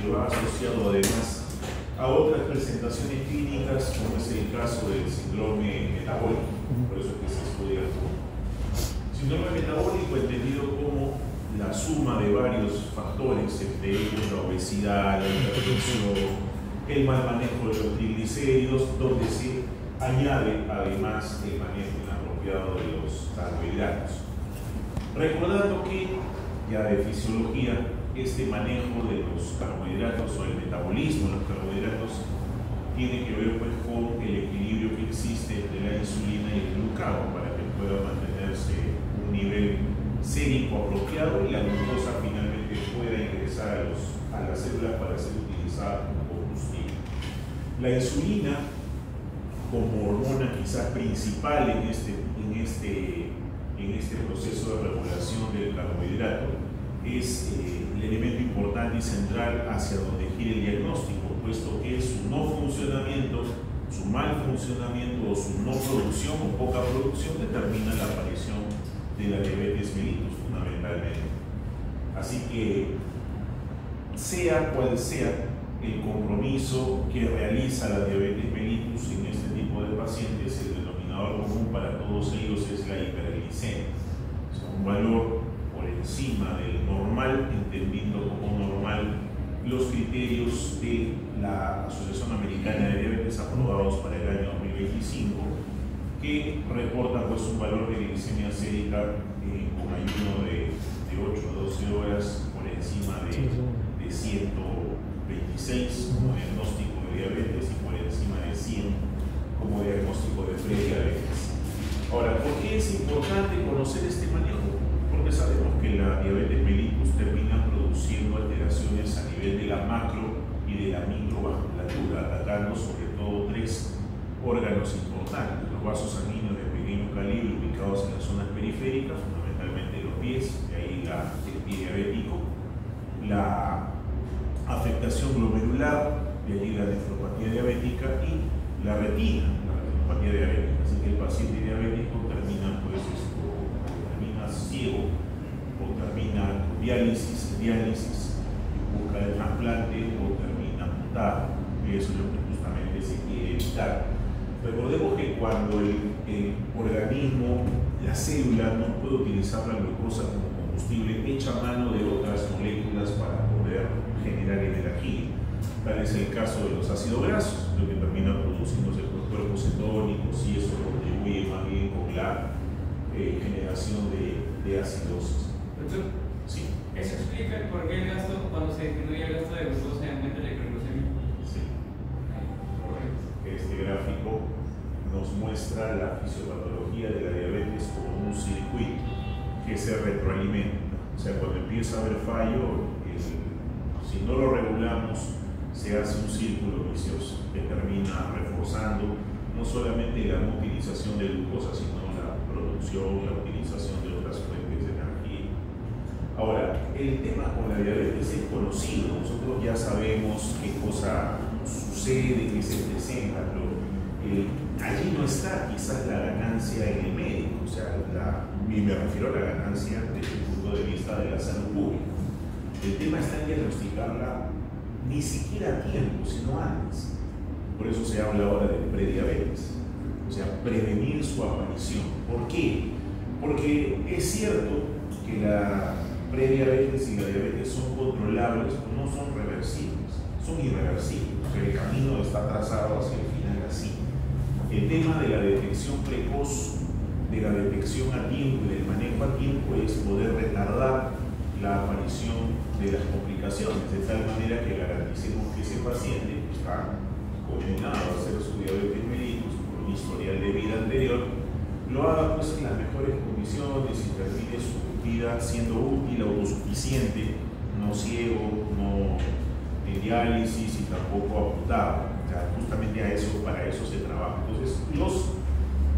que va asociado además a otras presentaciones clínicas, como es el caso del síndrome metabólico, por eso es que se estudia el síndrome metabólico, entendido como la suma de varios factores, entre ellos la obesidad, la hipertensión, el mal manejo de los triglicéridos, donde se añade además el manejo inapropiado de los carbohidratos. Recordando que, ya de fisiología, este manejo de los carbohidratos o el metabolismo de los carbohidratos tiene que ver pues con el equilibrio que existe entre la insulina y el glucagón para que pueda mantenerse un nivel sérico apropiado y la glucosa finalmente pueda ingresar a las células para ser utilizada como combustible. La insulina, como hormona quizás principal en este proceso de regulación del carbohidrato, es el elemento importante y central hacia donde gira el diagnóstico, puesto que su no funcionamiento, su mal funcionamiento o su no producción o poca producción determina la aparición de la diabetes mellitus fundamentalmente. Así que, sea cual sea el compromiso que realiza la diabetes mellitus en este tipo de pacientes, el denominador común para todos ellos es la hiperglicemia. O sea, un valor por encima del normal, entendiendo como normal los criterios de la Asociación Americana de Diabetes aprobados para el año 2025, que reporta pues un valor de glicemia sérica con ayuno de 8 a 12 horas por encima de 126 como diagnóstico de diabetes y por encima de 100 como diagnóstico de prediabetes. Ahora, ¿por qué es importante conocer este manejo? Porque sabemos que la diabetes mellitus termina produciendo alteraciones a nivel de la macro y de la microvasculatura, atacando sobre todo tres órganos importantes: los vasos sanguíneos de pequeño calibre ubicados en las zonas periféricas, fundamentalmente los pies, de ahí el pie diabético, la afectación glomerular, de allí la nefropatía diabética, y la retina, la retinopatía diabética. Así que el paciente diabético termina ciego o termina con diálisis, busca el trasplante o termina amputado, y eso es lo que justamente se quiere evitar. Recordemos que cuando el organismo, la célula, no puede utilizar la glucosa como combustible, echa mano de otras moléculas para poder generar energía. Tal es el caso de los ácidos grasos, lo que termina produciéndose por cuerpos cetónicos, y eso contribuye más bien con la generación de acidosis. Sí. ¿Eso explica por qué el gasto, cuando se disminuye el gasto de glucosa, aumenta la hiperglucemia? Sí. Este gráfico nos muestra la fisiopatología de la diabetes como un circuito que se retroalimenta. O sea, cuando empieza a haber fallo, si no lo regulamos, se hace un círculo vicioso que termina reforzando no solamente la no utilización de glucosa, sino la producción, la utilización de otras fuentes de energía. Ahora, el tema con la diabetes es conocido. Nosotros ya sabemos qué cosa sucede, qué se presenta, pero allí no está quizás la ganancia en el médico. O sea, y me refiero a la ganancia desde el punto de vista de la salud pública. El tema está en diagnosticarla ni siquiera a tiempo, sino antes. Por eso se habla ahora de prediabetes, o sea, prevenir su aparición. ¿Por qué? Porque es cierto que la prediabetes y la diabetes son controlables, pero no son reversibles, son irreversibles. O sea, el camino está trazado hacia el final así. El tema de la detección precoz, de la detección a tiempo y del manejo a tiempo es poder retardar la aparición de las complicaciones, de tal manera que garanticemos que ese paciente que está condenado a hacer su diabetes mellitus por un historial de vida anterior, lo haga pues en las mejores condiciones y termine su vida siendo útil, autosuficiente, no ciego, no de diálisis y tampoco amputado. O sea, justamente para eso se trabaja. Entonces, los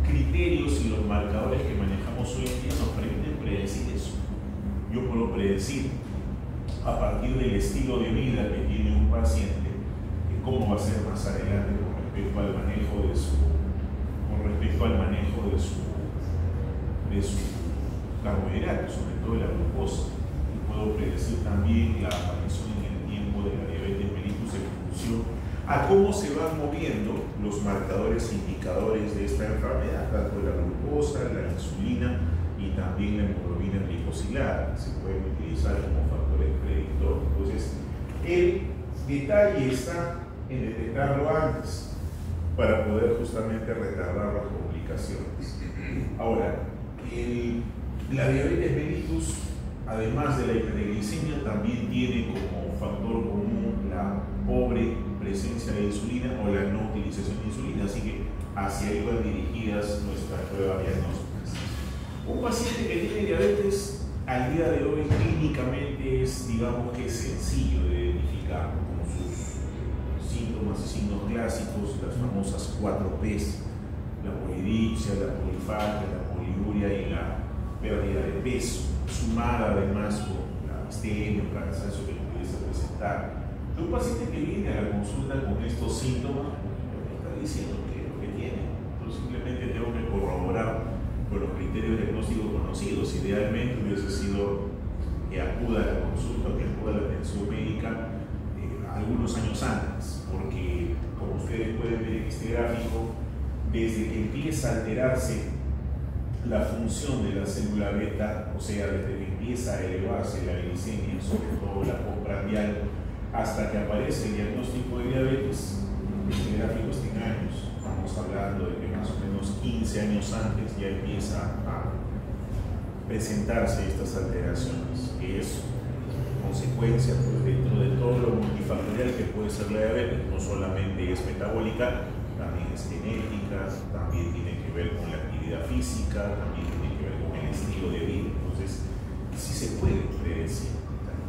criterios y los marcadores que manejamos hoy en día nos permiten predecir eso. Yo puedo predecir a partir del estilo de vida que tiene un paciente cómo va a ser más adelante con respecto al manejo de su carbohidratos, sobre todo de la glucosa. Y puedo predecir también la aparición en el tiempo de la diabetes a cómo se van moviendo los marcadores indicadores de esta enfermedad, tanto la glucosa, la insulina y también la hemoglobina glicosilada, que se pueden utilizar como factores predictores. Entonces, el detalle está en detectarlo antes para poder justamente retardar las complicaciones. Ahora, la diabetes mellitus, además de la hiperglicemia, también tiene como factor común la pobre presencia de insulina o la no utilización de insulina, así que hacia ahí van dirigidas nuestras pruebas diagnósticas. Un paciente que tiene diabetes al día de hoy clínicamente es, digamos que sencillo de identificar con sus síntomas y signos clásicos, las famosas 4 P's, la polidipsia, la polifagia, la poliuria y la pérdida de peso, sumada además con la abstemia o cansancio que pudiese presentar. Un paciente que viene a la consulta con estos síntomas, me está diciendo que es lo que tiene. Entonces simplemente tengo que corroborar con los criterios diagnósticos conocidos. Idealmente hubiese sido que acuda a la consulta, que acuda a la atención médica algunos años antes, porque como ustedes pueden ver en este gráfico, desde que empieza a alterarse la función de la célula beta, o sea, desde que empieza a elevarse la glicemia, sobre todo la postprandial, hasta que aparece el diagnóstico de diabetes, este gráfico está en años. Estamos hablando de que más o menos 15 años antes ya empieza a presentarse estas alteraciones, que es consecuencia, pues, dentro de todo lo multifactorial que puede ser la diabetes. No solamente es metabólica, también es genética, también tiene que ver con la actividad física, también tiene que ver con el estilo de vida. Entonces, sí se puede predecir,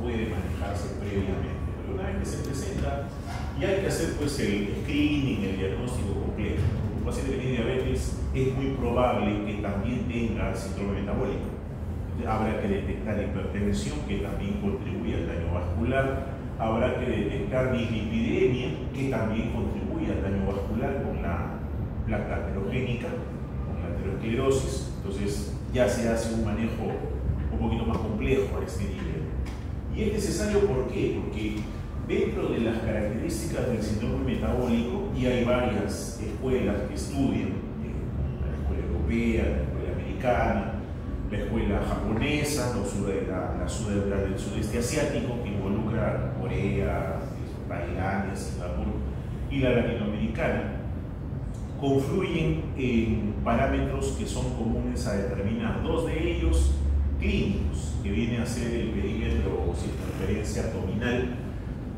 puede manejarse previamente. Una vez que se presenta, y hay que hacer pues el screening, el diagnóstico completo. Un paciente que tiene diabetes es muy probable que también tenga síndrome metabólico. Habrá que detectar hipertensión, que también contribuye al daño vascular. Habrá que detectar dislipidemia, que también contribuye al daño vascular con la placa aterogénica, con la aterosclerosis. Entonces ya se hace un manejo un poquito más complejo a este nivel. Y es necesario, ¿por qué? Porque dentro de las características del síndrome metabólico, y hay varias escuelas que estudian, la escuela europea, la escuela americana, la escuela japonesa, la del sudeste asiático, que involucra Corea, Tailandia, Singapur, y la latinoamericana, confluyen en parámetros que son comunes a determinar. 2 de ellos clínicos, que viene a ser el perímetro o circunferencia abdominal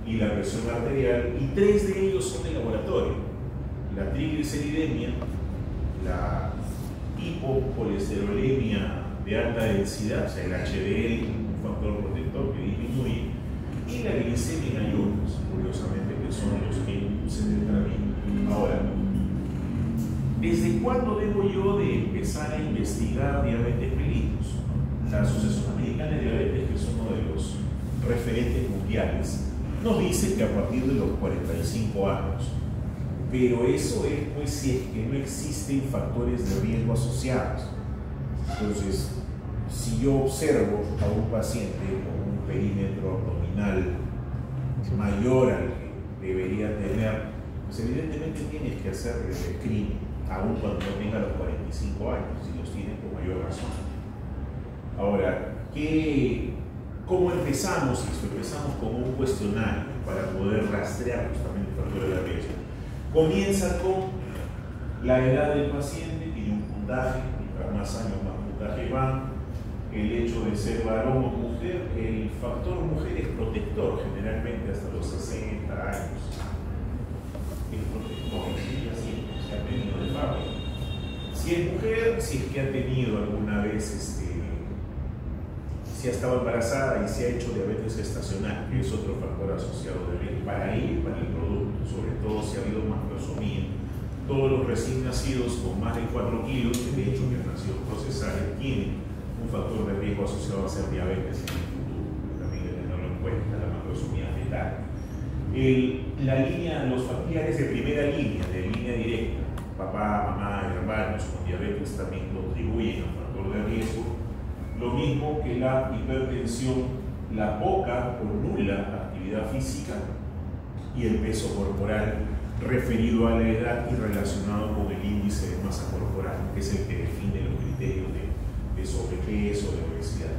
y la presión arterial, y 3 de ellos son de laboratorio: la trigliceridemia, la hipocolesterolemia de alta densidad, o sea, el HDL, un factor protector que disminuye, y la glicemia en ayunas, curiosamente, que son los que se determinan. Ahora, ¿desde cuándo debo yo de empezar a investigar diabetes mellitus? La Asociación Americana de Diabetes, que es uno de los referentes mundiales, nos dice que a partir de los 45 años. Pero eso es, pues, si es que no existen factores de riesgo asociados. Entonces, si yo observo a un paciente con un perímetro abdominal mayor al que debería tener, pues evidentemente tienes que hacer el screening, aun cuando no tenga los 45 años, si los tiene con mayor razón. Ahora, ¿cómo empezamos esto? Empezamos con un cuestionario para poder rastrear justamente el factor de riesgo. Comienza con la edad del paciente, tiene un puntaje, mientras más años más puntaje van, el hecho de ser varón o mujer. El factor mujer es protector, generalmente hasta los 60 años. Es protector, ¿sí? Así se ha tenido de fábrica. Si es mujer, si es que ha tenido alguna vez si ha estado embarazada y se ha hecho diabetes gestacional, que es otro factor asociado de riesgo para ella y para el producto, sobre todo si ha habido macrosomía. Todos los recién nacidos con más de 4 kilos, que de hecho que han nacido por cesárea, tienen un factor de riesgo asociado a ser diabetes en el futuro. También hay que tenerlo en cuenta, la macrosomía fetal. Los familiares de primera línea, de línea directa, papá, mamá, hermanos con diabetes, también contribuyen al factor de riesgo. Lo mismo que la hipertensión, la poca o nula actividad física y el peso corporal referido a la edad y relacionado con el índice de masa corporal, que es el que define los criterios de sobrepeso, de obesidad.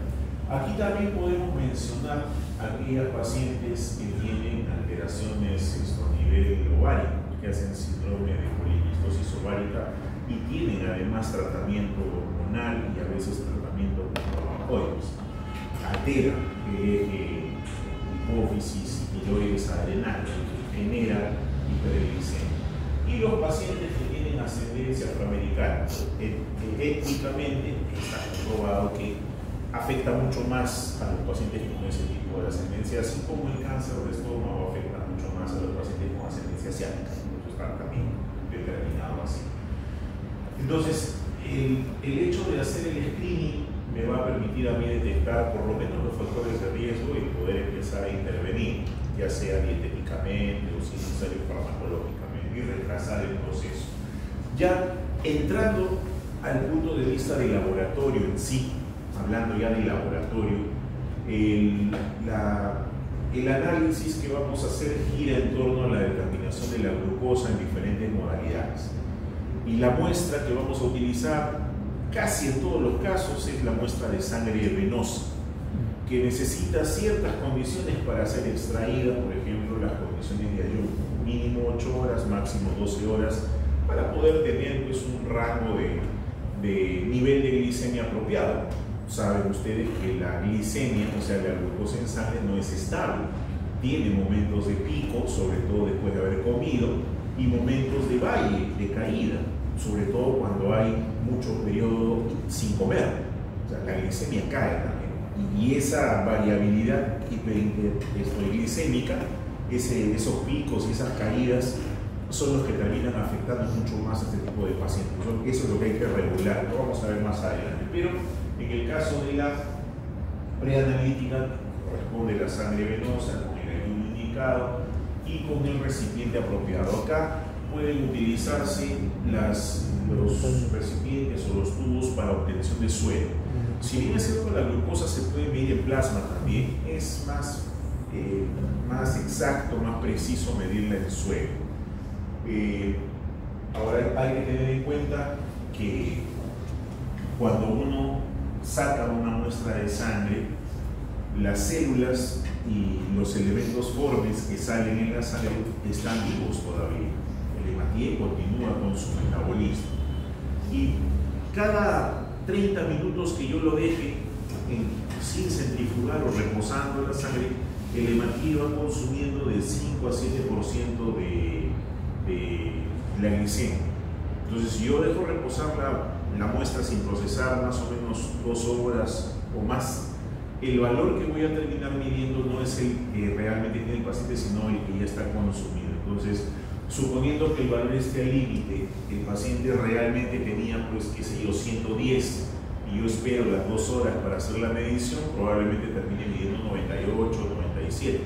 Aquí también podemos mencionar aquellas pacientes que tienen alteraciones a nivel ovárico, que hacen síndrome de poliquistosis ovárica y tienen además tratamiento hormonal y a veces tratamiento con farmacoides. Altera el eje hipófisis y tiroides adrenal, que genera hiperglicemia. Y los pacientes que tienen ascendencia afroamericana, étnicamente está comprobado que afecta mucho más a los pacientes con ese tipo de ascendencia, así como el cáncer de estómago afecta mucho más a los pacientes con ascendencia asiática. Eso está también determinado así. Entonces, el hecho de hacer el screening me va a permitir a mí detectar por lo menos los factores de riesgo y poder empezar a intervenir, ya sea dietéticamente o si necesario farmacológicamente, y retrasar el proceso. Ya entrando al punto de vista del laboratorio en sí, hablando ya del laboratorio, el análisis que vamos a hacer gira en torno a la determinación de la glucosa en diferentes modalidades. Y la muestra que vamos a utilizar casi en todos los casos es la muestra de sangre venosa, que necesita ciertas condiciones para ser extraída, por ejemplo, las condiciones de ayuno, mínimo 8 horas, máximo 12 horas, para poder tener pues, un rango de nivel de glicemia apropiado. Saben ustedes que la glicemia, o sea, la glucosa en sangre no es estable, tiene momentos de pico, sobre todo después de haber comido, y momentos de valle, de caída, sobre todo cuando hay mucho periodo sin comer. O sea, la glicemia cae también. Y esa variabilidad hiperglicémica, esos picos y esas caídas, son los que terminan afectando mucho más a este tipo de pacientes. Eso es lo que hay que regular, lo vamos a ver más adelante. Pero en el caso de la preanalítica, corresponde la sangre venosa con el ayuno indicado y con el recipiente apropiado. Acá pueden utilizarse los recipientes o los tubos para obtención de suero. Si bien es cierto que la glucosa se puede medir en plasma también, es más exacto, más preciso medirla en suero. Ahora hay que tener en cuenta que cuando uno saca una muestra de sangre, las células y los elementos formes que salen en la sangre están vivos todavía. El hematíe continúa con su metabolismo. Y cada 30 minutos que yo lo deje sin centrifugar o reposando la sangre, el hematíe va consumiendo de 5 a 7% de la glicemia. Entonces, si yo dejo reposar la muestra sin procesar más o menos 2 horas o más, el valor que voy a terminar midiendo no es el que realmente tiene el paciente, sino el que ya está consumido. Entonces, suponiendo que el valor esté al límite, el paciente realmente tenía, pues, qué sé yo, 110, y yo espero las 2 horas para hacer la medición, probablemente termine midiendo 98, 97.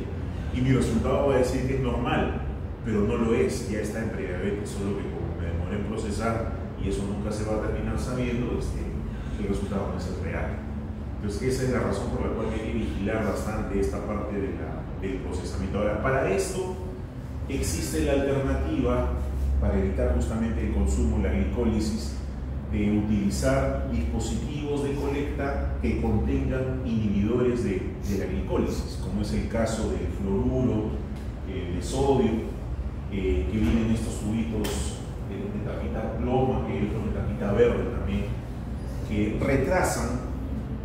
Y mi resultado va a decir que es normal, pero no lo es, ya está en prediabetes, solo que como me demoré en procesar y eso nunca se va a terminar sabiendo, el resultado no es el real. Entonces esa es la razón por la cual hay que vigilar bastante esta parte del procesamiento. Ahora, para esto existe la alternativa, para evitar justamente el consumo, la glicólisis, de utilizar dispositivos de colecta que contengan inhibidores de la glicólisis, como es el caso del fluoruro de sodio, que vienen estos tubitos de tapita ploma, que hay otros de tapita verde también, que retrasan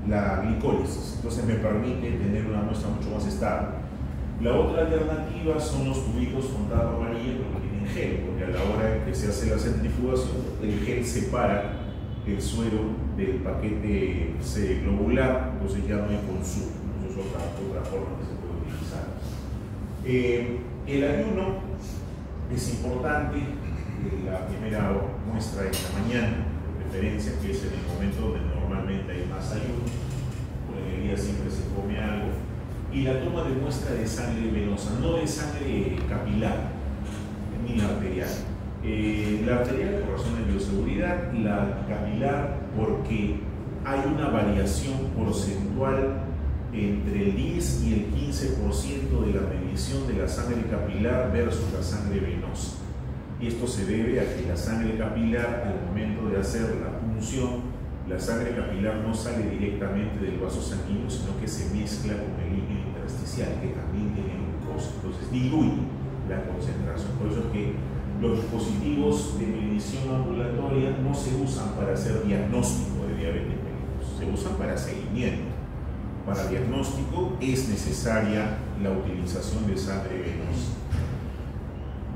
la glicólisis, entonces me permite tener una muestra mucho más estable. La otra alternativa son los tubitos con tapa amarilla, pero que tienen gel, porque a la hora en que se hace la centrifugación, el gel separa el suero del paquete globular, entonces ya no hay consumo. Eso es otra forma que se puede utilizar. El ayuno es importante. La primera muestra es la mañana, de preferencia, que es en el momento donde normalmente hay más ayuno, porque en el día siempre se come algo. Y la toma de muestra de sangre venosa, no de sangre capilar ni arterial. La arterial por razones de bioseguridad, la capilar porque hay una variación porcentual entre el 10 y el 15% de la medición de la sangre capilar versus la sangre venosa. Y esto se debe a que la sangre capilar, al momento de hacer la punción, la sangre capilar no sale directamente del vaso sanguíneo, sino que se mezcla con el líquido intersticial, que también tiene glucosa. Entonces diluye la concentración. Por eso es que los dispositivos de medición ambulatoria no se usan para hacer diagnóstico de diabetes mellitus, se usan para seguimiento. Para diagnóstico es necesaria la utilización de sangre venosa.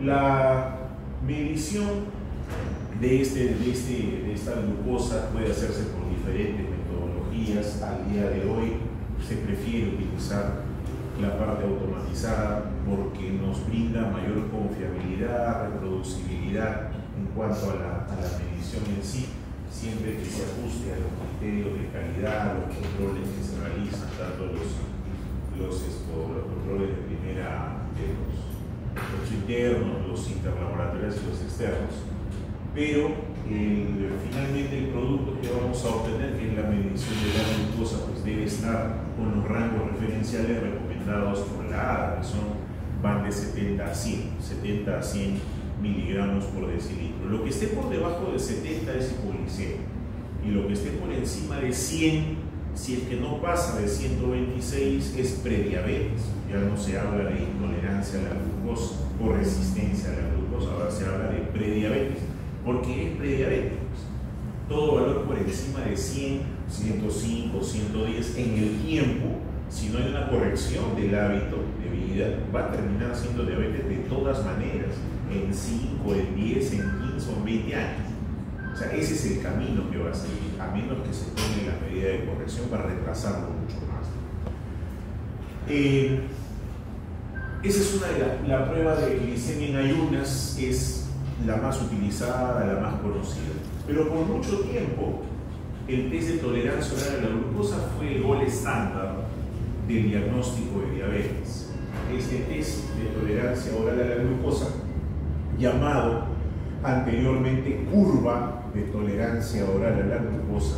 La medición de esta glucosa puede hacerse por diferentes metodologías. Al día de hoy se prefiere utilizar la parte automatizada porque nos brinda mayor confiabilidad, reproducibilidad en cuanto a la medición en sí, siempre que se ajuste a los criterios de calidad, los controles que se realizan, tanto los controles de primera de los internos, los interlaboratorios y los externos. Pero finalmente el producto que vamos a obtener, que es la medición de la glucosa, pues debe estar con los rangos referenciales recomendados por la ADA, que van de 70 a 100 miligramos por decilitro. Lo que esté por debajo de 70 es hipoglicemia, y lo que esté por encima de 100, si es que no pasa de 126, es prediabetes. Ya no se habla de intolerancia a la glucosa o resistencia a la glucosa, ahora se habla de prediabetes. ¿Por qué es prediabetes? Todo valor por encima de 100, 105, 110 en el tiempo, si no hay una corrección del hábito de vida, va a terminar siendo diabetes de todas maneras, en 5, en 10, en 15 o en 20 años. O sea, ese es el camino que va a seguir, a menos que se tome la medida de corrección para retrasarlo mucho más. Esa es una de la prueba de glicemia en ayunas, es la más utilizada, la más conocida. Pero por mucho tiempo, el test de tolerancia oral a la glucosa fue el gol estándar del diagnóstico de diabetes. Este test de tolerancia oral a la glucosa, llamado anteriormente curva de tolerancia oral a la glucosa,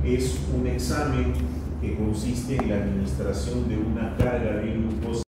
es un examen que consiste en la administración de una carga de glucosa